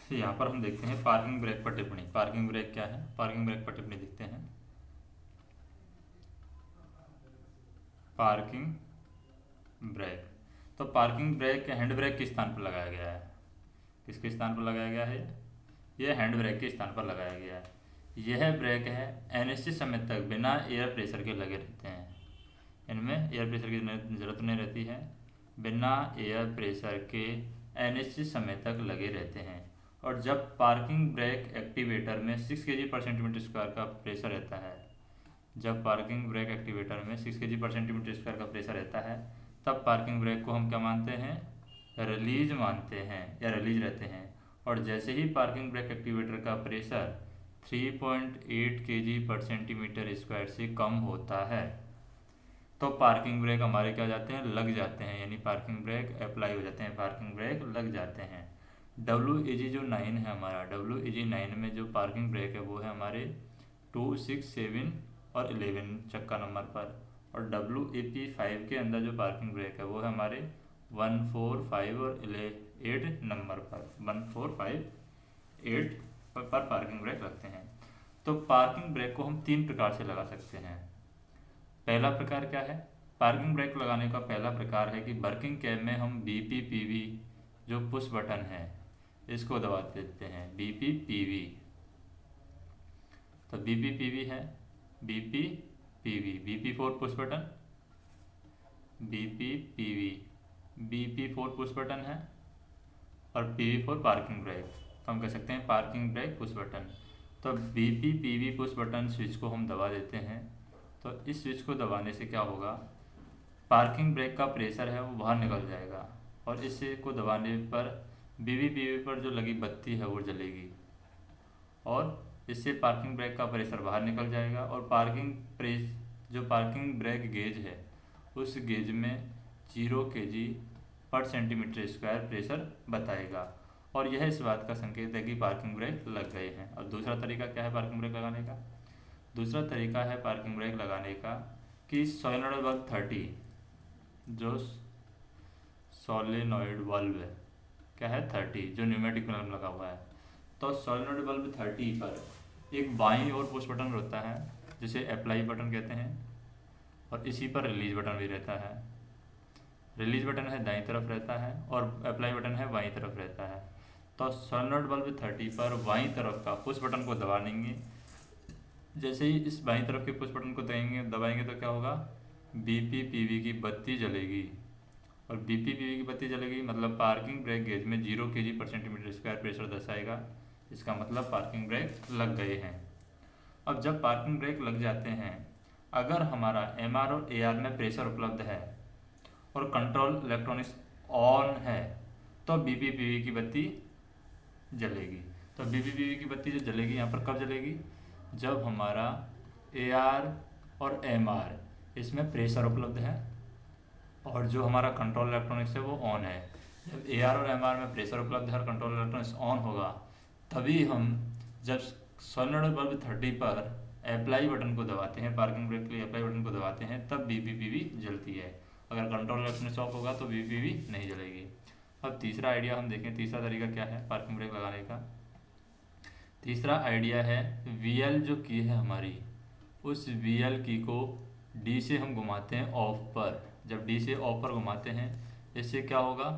तो यहाँ पर हम देखते हैं पार्किंग ब्रेक पर टिप्पणी। पार्किंग ब्रेक क्या है, पार्किंग ब्रेक पर टिप्पणी देखते हैं। पार्किंग ब्रेक, तो पार्किंग ब्रेक हैंड ब्रेक किस स्थान पर लगाया गया है, किसके स्थान पर लगाया गया है, यह हैंड ब्रेक के स्थान पर लगाया गया है। यह ब्रेक है अनिश्चित समय तक बिना एयर प्रेशर के लगे रहते हैं। इनमें एयर प्रेशर की ज़रूरत नहीं रहती है, बिना एयर प्रेशर के अनिश्चित समय तक लगे रहते हैं। और जब पार्किंग ब्रेक एक्टिवेटर में 6 kg पर सेंटीमीटर स्क्वायर का प्रेशर रहता है, जब पार्किंग ब्रेक एक्टिवेटर में 6 kg पर सेंटीमीटर स्क्वायर का प्रेशर रहता है, तब पार्किंग ब्रेक को हम क्या मानते हैं, रिलीज मानते हैं या रिलीज रहते हैं। और जैसे ही पार्किंग ब्रेक एक्टिवेटर का प्रेशर 3.8 kg पर सेंटीमीटर स्क्वायर से कम होता है, तो पार्किंग ब्रेक हमारे क्या हो जाते हैं, लग जाते हैं, यानी पार्किंग ब्रेक अप्लाई हो जाते हैं, पार्किंग ब्रेक लग जाते हैं। WEG जो 9 है हमारा, WEG 9 में जो पार्किंग ब्रेक है वो है हमारे 2, 6, 7 और 11 चक्का नंबर पर। और WEP 5 के अंदर जो पार्किंग ब्रेक है वो है हमारे 1, 4, 5 और 8 नंबर पर, 1, 4, 5, 8 पर पार्किंग ब्रेक लगते हैं। तो पार्किंग ब्रेक को हम 3 प्रकार से लगा सकते हैं। पहला प्रकार क्या है, पार्किंग ब्रेक लगाने का पहला प्रकार है कि वर्किंग कैब में हम BPPV जो पुश बटन है इसको दबा देते हैं, BPPV। तो BPPV है, BPPV, BP4 push button, BPPV, BP4 push button है और PV4 पार्किंग ब्रेक। तो हम कह सकते हैं पार्किंग ब्रेक पुश बटन। तो BPPV पुश बटन स्विच को हम दबा देते हैं, तो इस स्विच को दबाने से क्या होगा, पार्किंग ब्रेक का प्रेशर है वो बाहर निकल जाएगा और इस स्विच को दबाने पर BPPV पर जो लगी बत्ती है वो जलेगी और इससे पार्किंग ब्रेक का प्रेशर बाहर निकल जाएगा। और जो पार्किंग ब्रेक गेज है उस गेज में 0 kg पर सेंटीमीटर स्क्वायर प्रेशर बताएगा और यह इस बात का संकेत है कि पार्किंग ब्रेक लग गए हैं। और दूसरा तरीका क्या है पार्किंग ब्रेक लगाने का, दूसरा तरीका है पार्किंग ब्रेक लगाने का कि सोलेनॉइड बल्ब 30, जो सोलेनॉइड बल्ब है क्या है 30 जो न्यूमेटिक बल्ब लगा हुआ है, तो सोलेनॉइड बल्ब 30 पर एक बाईं ओर पुश बटन होता है जिसे अप्लाई बटन कहते हैं और इसी पर रिलीज बटन भी रहता है। रिलीज बटन है दाईं तरफ रहता है और अप्लाई बटन है बाईं तरफ रहता है। तो सोलेनॉइड बल्ब 30 पर बाईं तरफ का पुश बटन को दबा देंगे, जैसे ही इस बाईं तरफ के पुश बटन को दबाएंगे तो क्या होगा, BPPV की बत्ती जलेगी और BPPV की बत्ती जलेगी मतलब पार्किंग ब्रेक गेज में 0 kg पर सेंटीमीटर स्क्वायर प्रेशर दर्शाएगा। इसका मतलब पार्किंग ब्रेक लग गए हैं। अब जब पार्किंग ब्रेक लग जाते हैं, अगर हमारा MR और AR में प्रेशर उपलब्ध है और कंट्रोल इलेक्ट्रॉनिक्स ऑन है तो BPPV की बत्ती जलेगी। तो BPPV की बत्ती जो जलेगी यहाँ पर कब जलेगी, जब हमारा AR और MR इसमें प्रेशर उपलब्ध है और जो हमारा कंट्रोल इलेक्ट्रॉनिक्स है वो ऑन है। जब AR और MR में प्रेशर उपलब्ध है और कंट्रोल इलेक्ट्रॉनिक्स ऑन होगा तभी हम जब सोलेनॉइड बल्ब 30 पर अप्लाई बटन को दबाते हैं, पार्किंग ब्रेक के लिए अप्लाई बटन को दबाते हैं, तब BPPV जलती है। अगर कंट्रोल इलेक्ट्रॉनिक्स ऑफ होगा तो BPPV नहीं जलेगी। अब तीसरा आइडिया हम देखें, तीसरा तरीका क्या है पार्किंग ब्रेक लगाने का। तीसरा आइडिया है VL जो की है हमारी, उस VL की को D से हम घुमाते हैं ऑफ पर। जब D से ऑफ पर घुमाते हैं इससे क्या होगा,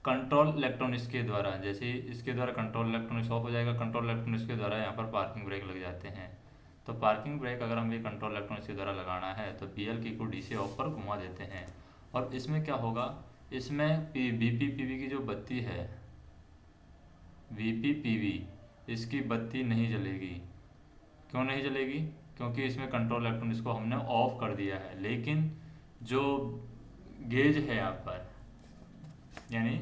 कंट्रोल इलेक्ट्रॉनिक्स के द्वारा, जैसे इसके द्वारा कंट्रोल इलेक्ट्रॉनिक्स ऑफ हो जाएगा, कंट्रोल इलेक्ट्रॉनिक्स के द्वारा यहाँ पर पार्किंग ब्रेक लग जाते हैं। तो पार्किंग ब्रेक अगर हमें कंट्रोल इलेक्ट्रॉनिक्स के द्वारा लगाना है तो VL की को D से ऑफ पर घुमा देते हैं और इसमें क्या होगा, इसमें BPPV की जो बत्ती है BPPV इसकी बत्ती नहीं जलेगी। क्यों नहीं जलेगी, क्योंकि इसमें कंट्रोल इलेक्ट्रॉनिक्स को हमने ऑफ कर दिया है। लेकिन जो गेज है यहाँ पर, यानी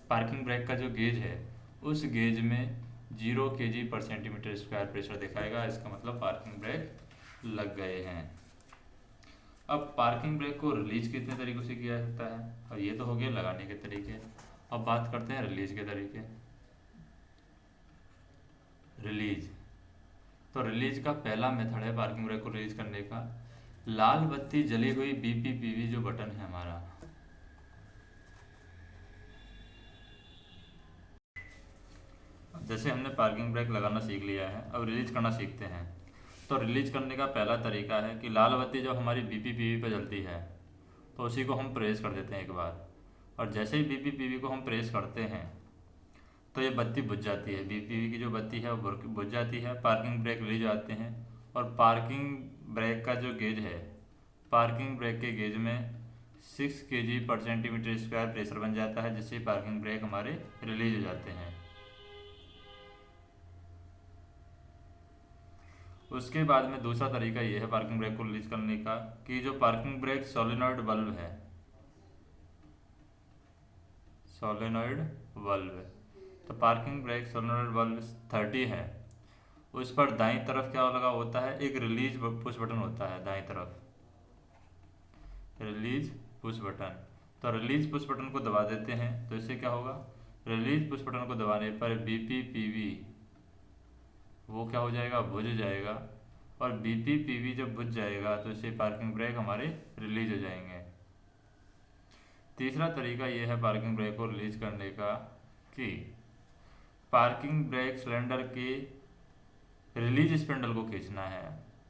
पार्किंग ब्रेक का जो गेज है उस गेज में 0 kg पर सेंटीमीटर स्क्वायर प्रेशर दिखाएगा। इसका मतलब पार्किंग ब्रेक लग गए हैं। अब पार्किंग ब्रेक को रिलीज कितने तरीकों से किया जाता है, और ये तो हो गया लगाने के तरीके। अब बात करते हैं रिलीज के तरीके। रिलीज, तो रिलीज का पहला मेथड है पार्किंग ब्रेक को रिलीज करने का, लाल बत्ती जली हुई BPPV जो बटन है हमारा, जैसे हमने पार्किंग ब्रेक लगाना सीख लिया है, अब रिलीज करना सीखते हैं। तो रिलीज करने का पहला तरीका है कि लाल बत्ती जब हमारी BPPV पे जलती है तो उसी को हम प्रेस कर देते हैं एक बार, और जैसे ही BPPV को हम प्रेस करते हैं तो ये बत्ती बुझ जाती है। BPPV की जो बत्ती है वो बुझ जाती है, पार्किंग ब्रेक रिलीज हो जाते हैं। और पार्किंग ब्रेक का जो गेज है, पार्किंग ब्रेक के गेज में 6 kg/cm² प्रेशर बन जाता है, जिससे पार्किंग ब्रेक हमारे रिलीज हो जाते हैं। उसके बाद में दूसरा तरीका ये है पार्किंग ब्रेक को रिलीज करने का कि जो पार्किंग ब्रेक सोलेनॉइड बल्ब है, सोलेनॉइड बल्ब, तो पार्किंग ब्रेक सोलेनॉइड बल्ब 30 है, उस पर दाईं तरफ क्या लगा होता है, एक रिलीज पुश बटन होता है दाईं तरफ, रिलीज पुश बटन। तो रिलीज पुश बटन को दबा देते हैं तो इससे क्या होगा, रिलीज पुश बटन को दबाने पर BPPV वो क्या हो जाएगा, बुझ जाएगा। और BPPV जब बुझ जाएगा तो इससे पार्किंग ब्रेक हमारे रिलीज हो जाएंगे। तीसरा तरीका ये है पार्किंग ब्रेक को रिलीज करने का कि पार्किंग ब्रेक सिलेंडर के रिलीज स्पिंडल को खींचना है।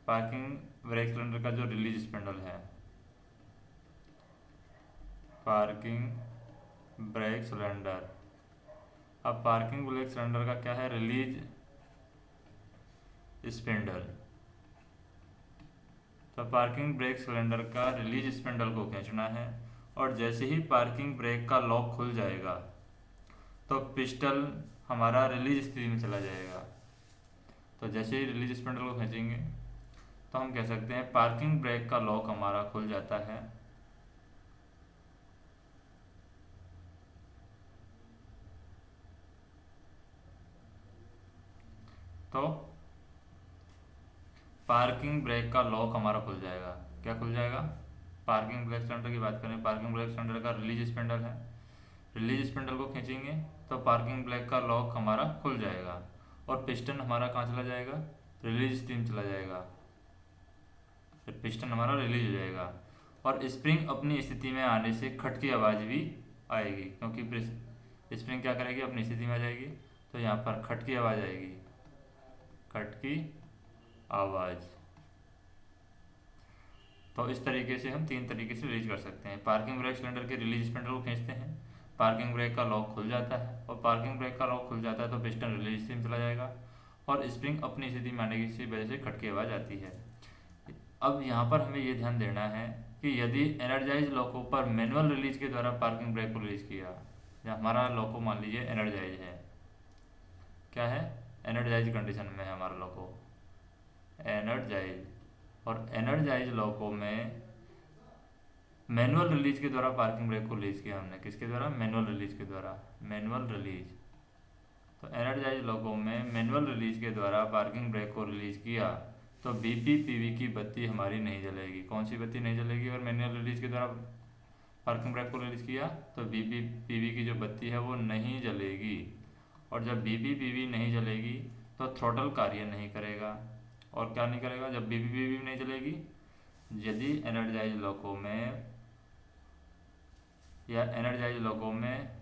पार्किंग ब्रेक सिलेंडर का जो रिलीज स्पिंडल है, पार्किंग ब्रेक सिलेंडर, अब पार्किंग ब्रेक सिलेंडर का क्या है, रिलीज स्पिंडल। तो पार्किंग ब्रेक सिलेंडर का रिलीज स्पिंडल को खींचना है, और जैसे ही पार्किंग ब्रेक का लॉक खुल जाएगा तो पिस्टन हमारा रिलीज स्थिति में चला जाएगा। तो जैसे ही रिलीज स्पिंडल को खींचेंगे तो हम कह सकते हैं पार्किंग ब्रेक का लॉक हमारा खुल जाता है। तो पार्किंग ब्रेक का लॉक हमारा खुल जाएगा। क्या खुल जाएगा, पार्किंग ब्रेक सिलेंडर की बात करें, पार्किंग ब्रेक सिलेंडर का रिलीज स्पिंडल है, रिलीज स्पिंडल को खींचेंगे तो पार्किंग ब्रेक का लॉक हमारा खुल जाएगा, और पिस्टन हमारा कहाँ चला जाएगा, रिलीज स्थिति में चला जाएगा, फिर पिस्टन हमारा रिलीज हो जाएगा। और स्प्रिंग अपनी स्थिति में आने से खट की आवाज़ भी आएगी, क्योंकि स्प्रिंग क्या करेगी, अपनी स्थिति में आ जाएगी, तो यहाँ पर खट की आवाज़ आएगी, खट की आवाज़। तो इस तरीके से हम 3 तरीके से रिलीज कर सकते हैं। पार्किंग ब्रेक सिलेंडर के रिलीज स्पिंडल को खींचते हैं, पार्किंग ब्रेक का लॉक खुल जाता है, और पार्किंग ब्रेक का लॉक खुल जाता है तो पिस्टन रिलीज स्थिति में चला जाएगा, और स्प्रिंग अपनी स्थिति में आने की वजह से खट की आवाज़ आती है। अब यहाँ पर हमें ये ध्यान देना है कि यदि एनर्जाइज लॉको पर मैनुअल रिलीज के द्वारा पार्किंग ब्रेक को रिलीज किया, या हमारा लॉको मान लीजिए एनर्जाइज है, क्या है, एनर्जाइज कंडीशन में है हमारा लॉको, एनर्जाइज, और एनर्जाइज लॉको में मैनुअल रिलीज के द्वारा पार्किंग ब्रेक को रिलीज किया हमने, किसके द्वारा, मैनुअल रिलीज के द्वारा, मैनुअल रिलीज। तो एनर्जाइज लॉको में मैनुअल रिलीज के द्वारा पार्किंग ब्रेक को रिलीज किया तो BPPV की बत्ती हमारी नहीं जलेगी। कौन सी बत्ती नहीं जलेगी, अगर मैनुअल रिलीज के द्वारा पार्किंग ब्रेक को रिलीज किया तो BPPV की जो बत्ती है वो नहीं जलेगी, और जब BPPV नहीं जलेगी तो थ्रॉटल कार्य नहीं करेगा। और क्या नहीं करेगा, जब BPPV नहीं जलेगी, यदि एनर्जाइज लॉको में या एनर्जाइज लॉको में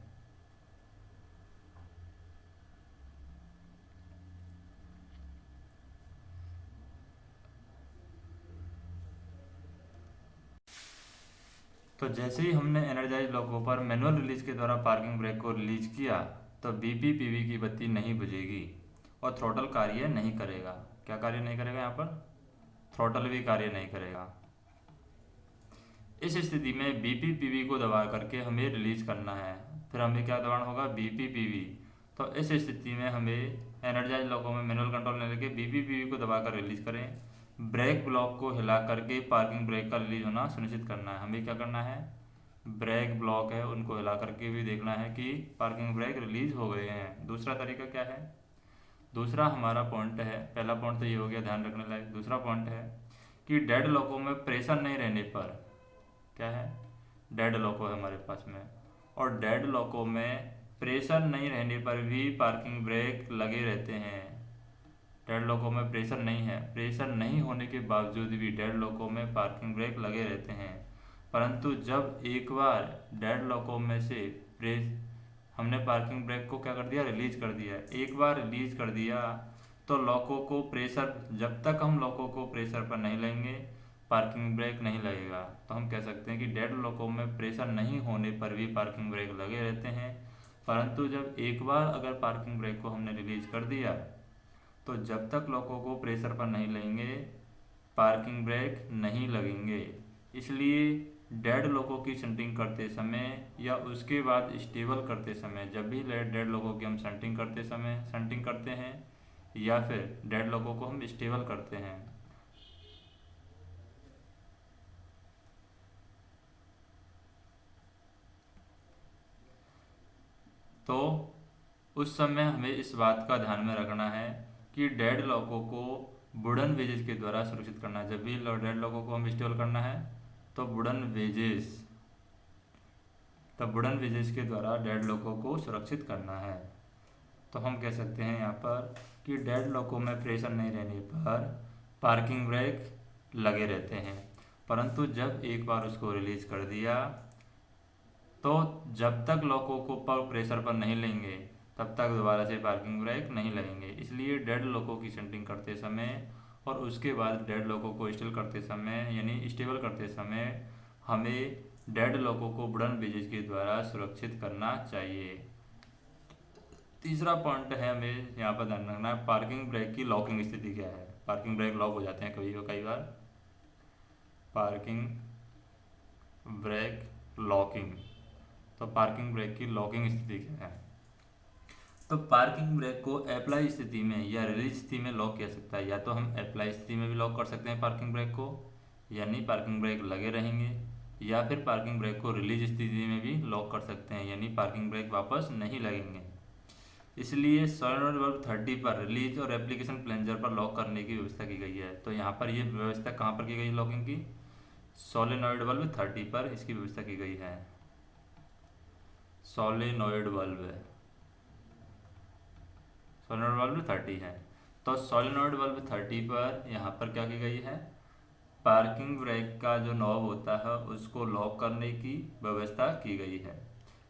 तो जैसे ही हमने एनर्जाइज लॉको पर मैनुअल रिलीज के द्वारा पार्किंग ब्रेक को रिलीज किया तो BPPV की बत्ती नहीं बुझेगी और थ्रॉटल कार्य नहीं करेगा। क्या कार्य नहीं करेगा, यहाँ पर थ्रॉटल भी कार्य नहीं करेगा। इस स्थिति में BPPV को दबा करके हमें रिलीज करना है। फिर हमें क्या दबाना होगा, BPPV। तो इस स्थिति में हमें एनर्जाइज लॉको में मैनुअल कंट्रोल नहीं लेके BPPV को दबाकर रिलीज करें। ब्रेक ब्लॉक को हिला करके पार्किंग ब्रेक का रिलीज होना सुनिश्चित करना है। हमें क्या करना है, ब्रेक ब्लॉक है उनको हिला करके भी देखना है कि पार्किंग ब्रेक रिलीज हो गए हैं। दूसरा तरीका क्या है, दूसरा हमारा पॉइंट है, पहला पॉइंट तो ये हो गया ध्यान रखने लायक। दूसरा पॉइंट है कि डेड लॉको में प्रेशर नहीं रहने पर, क्या है, डेड लॉको है हमारे पास में, और डेड लॉको में प्रेशर नहीं रहने पर भी पार्किंग ब्रेक लगे रहते हैं। डेड लॉको में प्रेशर नहीं है, प्रेशर नहीं होने के बावजूद भी डेड लॉको में पार्किंग ब्रेक लगे रहते हैं। परंतु जब एक बार डेड लॉको में से हमने पार्किंग ब्रेक को क्या कर दिया, रिलीज कर दिया। एक बार रिलीज कर दिया तो लॉकों को प्रेशर, जब तक हम लॉकों को प्रेशर पर नहीं लेंगे पार्किंग ब्रेक नहीं लगेगा। तो हम कह सकते हैं कि डेड लॉकों में प्रेशर नहीं होने पर भी पार्किंग ब्रेक लगे रहते हैं, परंतु जब एक बार अगर पार्किंग ब्रेक को हमने रिलीज कर दिया तो जब तक लॉकों को प्रेशर पर नहीं लेंगे पार्किंग ब्रेक नहीं लगेंगे। इसलिए डेड लॉकों की शंटिंग करते समय या उसके बाद स्टेबल करते समय, जब भी डेड लॉकों की हम शंटिंग करते समय शंटिंग करते हैं या फिर डेड लॉकों को हम स्टेबल करते हैं, तो उस समय हमें इस बात का ध्यान में रखना है कि डेड लॉकों को वुडन वेजेस के द्वारा सुरक्षित करना है। जब भी डेड लॉकों को हम स्टेबल करना है तो वुडन वेजेस के द्वारा डेड लॉकों को सुरक्षित करना है। तो हम कह सकते हैं यहाँ पर कि डेड लॉकों में प्रेशर नहीं रहने पर पार्किंग ब्रेक लगे रहते हैं, परंतु जब एक बार उसको रिलीज कर दिया तो जब तक लॉकों को पर प्रेशर पर नहीं लेंगे तब तक दोबारा से पार्किंग ब्रेक नहीं लगेंगे। इसलिए डेड लॉकों की शंटिंग करते समय और उसके बाद डेड लॉकों को स्टेबल करते समय यानी स्टेबल करते समय हमें डेड लॉकों को वुडन वेजेस के द्वारा सुरक्षित करना चाहिए। तीसरा पॉइंट है हमें यहाँ पर ध्यान रखना है, पार्किंग ब्रेक की लॉकिंग स्थिति क्या है। पार्किंग ब्रेक लॉक हो जाते हैं कई बार। पार्किंग ब्रेक लॉकिंग, तो पार्किंग ब्रेक की लॉकिंग स्थिति क्या है। तो पार्किंग ब्रेक को अप्लाई स्थिति में या रिलीज स्थिति में लॉक किया सकता है। या तो हम अप्लाई स्थिति में भी लॉक कर सकते हैं पार्किंग ब्रेक को, यानी पार्किंग ब्रेक लगे रहेंगे, या फिर पार्किंग ब्रेक को रिलीज स्थिति में भी लॉक कर सकते हैं, यानी पार्किंग ब्रेक वापस नहीं लगेंगे। इसलिए सोलेनॉइड बल्ब 30 पर रिलीज और एप्लीकेशन प्लंजर पर लॉक करने की व्यवस्था की गई है। तो यहाँ पर ये व्यवस्था कहाँ पर की गई लॉकिंग की, सोलेनॉइड बल्ब 30 पर इसकी व्यवस्था की गई है। सोलेनॉइड बल्ब 30 है, तो सोलेनॉइड बल्ब 30 पर यहाँ पर क्या की गई है, पार्किंग ब्रेक का जो नॉब होता है उसको लॉक करने की व्यवस्था की गई है।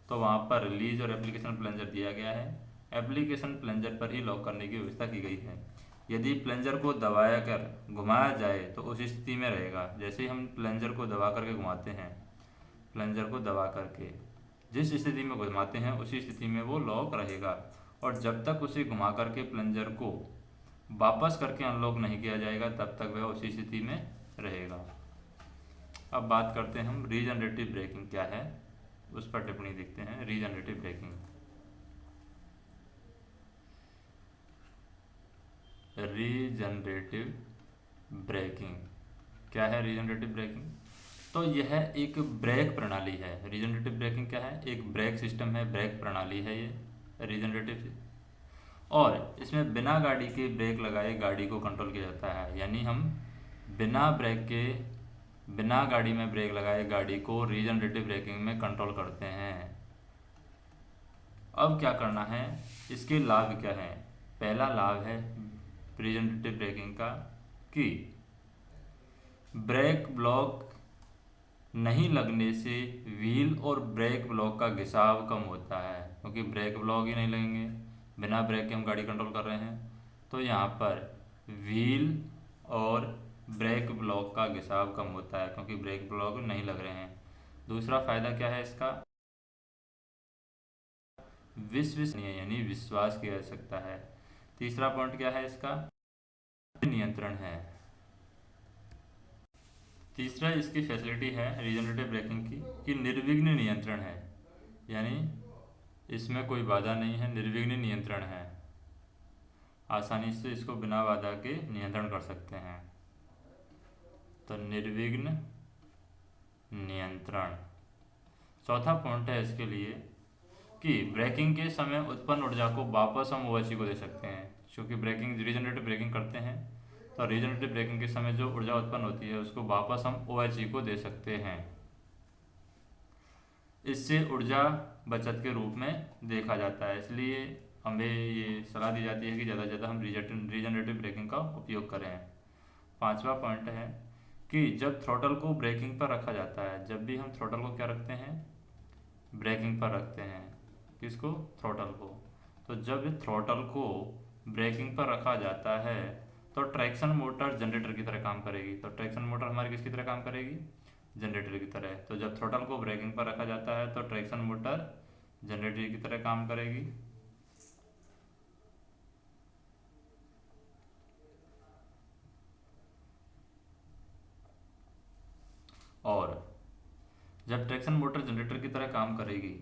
तो वहाँ पर रिलीज और एप्लीकेशन प्लंजर दिया गया है, एप्लीकेशन प्लंजर पर ही लॉक करने की व्यवस्था की गई है। यदि प्लंजर को दबाया कर घुमाया जाए तो उस स्थिति में रहेगा। जैसे ही हम प्लंजर को दबा करके घुमाते हैं, प्लंजर को दबा करके जिस स्थिति में घुमाते हैं उसी स्थिति में वो लॉक रहेगा, और जब तक उसे घुमा करके प्लंजर को वापस करके अनलॉक नहीं किया जाएगा तब तक वह उसी स्थिति में रहेगा। अब बात करते हैं हम रीजनरेटिव ब्रेकिंग क्या है, उस पर टिप्पणी देखते हैं। रीजनरेटिव ब्रेकिंग, रीजनरेटिव ब्रेकिंग क्या है। रीजनरेटिव ब्रेकिंग तो यह एक ब्रेक प्रणाली है। रीजनरेटिव ब्रेकिंग क्या है, एक ब्रेक सिस्टम है, ब्रेक प्रणाली है ये रीजनरेटिव, और इसमें बिना गाड़ी के ब्रेक लगाए गाड़ी को कंट्रोल किया जाता है। यानी हम बिना गाड़ी में ब्रेक लगाए गाड़ी को रीजनरेटिव ब्रेकिंग में कंट्रोल करते हैं। अब क्या करना है, इसके लाभ क्या है। पहला लाभ है रीजनरेटिव ब्रेकिंग का कि ब्रेक ब्लॉक नहीं लगने से व्हील और ब्रेक ब्लॉक का घिसाव कम होता है, क्योंकि ब्रेक ब्लॉक ही नहीं लगेंगे, बिना ब्रेक के हम गाड़ी कंट्रोल कर रहे हैं, तो यहाँ पर व्हील और ब्रेक ब्लॉक का घिसाव कम होता है क्योंकि ब्रेक ब्लॉक नहीं लग रहे हैं। दूसरा फायदा क्या है इसका, विश्वसनीय यानी विश्वास किया जा सकता है। तीसरा पॉइंट क्या है इसका, नियंत्रण है। तीसरा इसकी फैसिलिटी है रीजनरेटिव ब्रेकिंग की कि निर्विघ्न नियंत्रण है, यानी इसमें कोई बाधा नहीं है, निर्विघ्न नियंत्रण है, आसानी से इसको बिना बाधा के नियंत्रण कर सकते हैं। तो निर्विघ्न नियंत्रण। चौथा पॉइंट है इसके लिए कि ब्रेकिंग के समय उत्पन्न ऊर्जा को वापस हम ओएचई को दे सकते हैं, क्योंकि रीजनरेटिव ब्रेकिंग करते हैं तो रीजनरेटिव ब्रेकिंग के समय जो ऊर्जा उत्पन्न होती है उसको वापस हम ओएचई को दे सकते हैं। इससे ऊर्जा बचत के रूप में देखा जाता है, इसलिए हमें ये सलाह दी जाती है कि ज़्यादा से ज़्यादा हम रीजनरेटिव ब्रेकिंग का उपयोग करें। पांचवा पॉइंट है कि जब थ्रॉटल को ब्रेकिंग पर रखा जाता है, जब भी हम थ्रॉटल को क्या रखते हैं, ब्रेकिंग पर रखते हैं, किसको? थ्रॉटल को। तो जब थ्रॉटल को ब्रेकिंग पर रखा जाता है तो ट्रैक्शन मोटर जनरेटर की तरह काम करेगी। तो ट्रैक्शन मोटर हमारी किसकी तरह काम करेगी? जनरेटर की तरह। तो जब थ्रॉटल को ब्रेकिंग पर रखा जाता है तो ट्रैक्शन मोटर जनरेटर की तरह काम करेगी। और जब ट्रैक्शन मोटर जनरेटर की तरह काम करेगी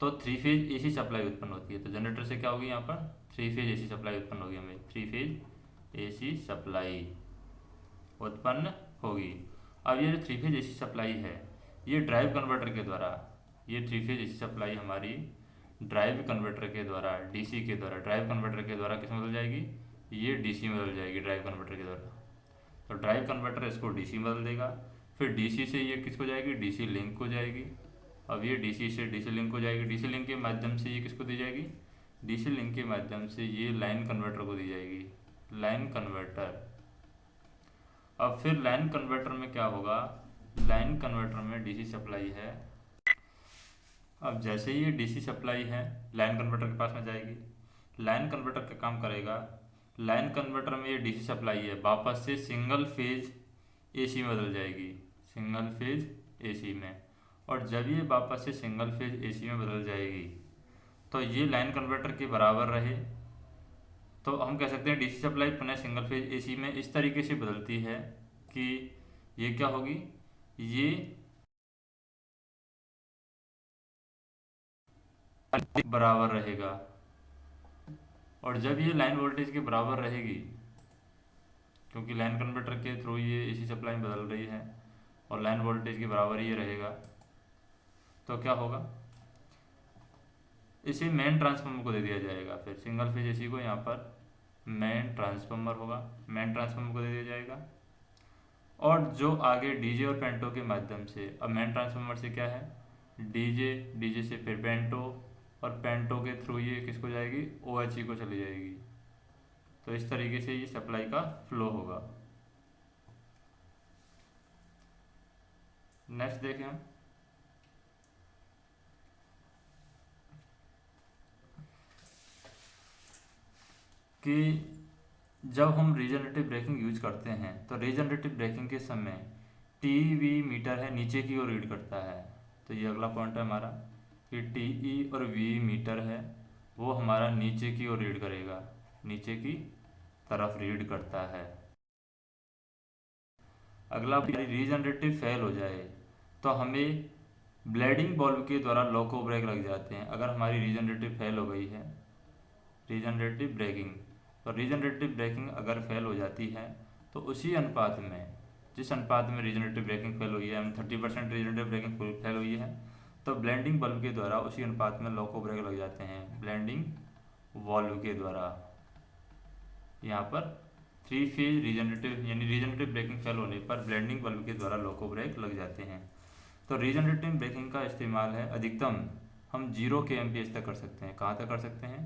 तो थ्री फेज एसी सप्लाई उत्पन्न होती है। तो जनरेटर से क्या होगी? यहाँ पर थ्री फेज एसी सप्लाई उत्पन्न होगी, हमें थ्री फेज एसी सप्लाई उत्पन्न होगी। अब ये जो थ्री फेज एसी सप्लाई है ये ड्राइव कन्वर्टर के द्वारा, ये थ्री फेज एसी सप्लाई हमारी ड्राइव कन्वर्टर के द्वारा, डीसी के द्वारा, ड्राइव कन्वर्टर के द्वारा किस में बदल जाएगी? ये डीसी में बदल जाएगी ड्राइव कन्वर्टर के द्वारा। तो ड्राइव कन्वर्टर इसको डीसी में बदल देगा, फिर डीसी से ये किसको जाएगी? डीसी लिंक को जाएगी। अब ये डीसी से डीसी लिंक हो जाएगी, डीसी लिंक के माध्यम से ये किसको दी जाएगी? डीसी लिंक के माध्यम से ये लाइन कन्वर्टर को दी जाएगी, लाइन कन्वर्टर। अब फिर लाइन कन्वर्टर में क्या होगा? लाइन कन्वर्टर में डीसी सप्लाई है। अब जैसे ही ये डीसी सप्लाई है लाइन कन्वर्टर के पास में जाएगी, लाइन कन्वर्टर का काम करेगा। लाइन कन्वर्टर में ये डीसी सप्लाई है वापस से सिंगल फेज एसी में बदल जाएगी, सिंगल फेज एसी में। और जब ये वापस से सिंगल फेज एसी में बदल जाएगी तो ये लाइन कन्वर्टर के बराबर रहे तो हम कह सकते हैं डीसी सप्लाई पुनः सिंगल फेज एसी में इस तरीके से बदलती है कि ये क्या होगी? ये बराबर रहेगा। और जब ये लाइन वोल्टेज के बराबर रहेगी, क्योंकि लाइन कन्वर्टर के थ्रू ये एसी सप्लाई बदल रही है और लाइन वोल्टेज के बराबर ये रहेगा, तो क्या होगा? इसे मेन ट्रांसफार्मर को दे दिया जाएगा। फिर सिंगल फेज एसी को यहाँ पर मेन ट्रांसफार्मर होगा, मेन ट्रांसफार्मर को दे दिया जाएगा। और जो आगे डीजे और पेंटो के माध्यम से, अब मेन ट्रांसफार्मर से क्या है? डीजे, डीजे से फिर पेंटो, और पेंटो के थ्रू ये किसको जाएगी? ओएचई को चली जाएगी। तो इस तरीके से ये सप्लाई का फ्लो होगा। नेक्स्ट देखें हम कि जब हम रीजनरेटिव ब्रेकिंग यूज करते हैं तो रीजनरेटिव ब्रेकिंग के समय टीवी मीटर है नीचे की ओर रीड करता है। तो ये अगला पॉइंट है हमारा कि टीई और वी मीटर है वो हमारा नीचे की ओर रीड करेगा, नीचे की तरफ रीड करता है। अगला रीजनरेटिव फेल हो जाए तो हमें ब्लीडिंग बल्ब के द्वारा लोको ब्रेक लग जाते हैं। अगर हमारी रीजनरेटिव फेल हो गई है, रीजनरेटिव ब्रेकिंग, तो रीजनरेटिव ब्रेकिंग अगर फेल हो जाती है तो उसी अनुपात में, जिस अनुपात में रीजनरेटिव ब्रेकिंग फेल हुई है, 30% रीजनरेटिव ब्रेकिंग फेल हुई है, तो ब्लेंडिंग बल्ब के द्वारा उसी अनुपात में लोको ब्रेक लग जाते हैं, ब्लेंडिंग वाल्व के द्वारा। यहाँ पर थ्री फेज रीजनरेटिव यानी रीजनरेटिव ब्रेकिंग फेल होने पर ब्लेंडिंग बल्ब के द्वारा लोको ब्रेक लग जाते हैं। तो रीजनरेटिव ब्रेकिंग का इस्तेमाल है अधिकतम हम 0 kmph तक कर सकते हैं। कहाँ तक कर सकते हैं?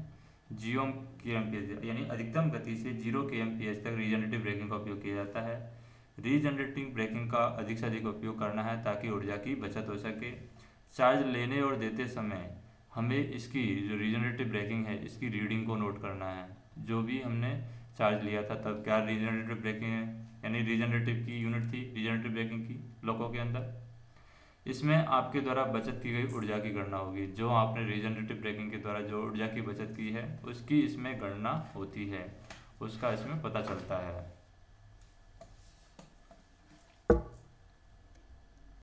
0 kmph, यानी अधिकतम गति से 0 kmph तक रीजनरेटिव ब्रेकिंग का उपयोग किया जाता है। रीजनरेटिव ब्रेकिंग का अधिक से अधिक उपयोग करना है ताकि ऊर्जा की बचत हो सके। चार्ज लेने और देते समय हमें इसकी जो रीजनरेटिव ब्रेकिंग है इसकी रीडिंग को नोट करना है। जो भी हमने चार्ज लिया था तब क्या रीजनरेटिव ब्रेकिंग है, यानी रीजनरेटिव की यूनिट थी रीजनरेटिव ब्रेकिंग की लोको के अंदर। इसमें आपके द्वारा बचत की गई ऊर्जा की गणना होगी। जो आपने रीजनरेटिव ब्रेकिंग के द्वारा जो ऊर्जा की बचत की है उसकी इसमें गणना होती है, उसका इसमें पता चलता है।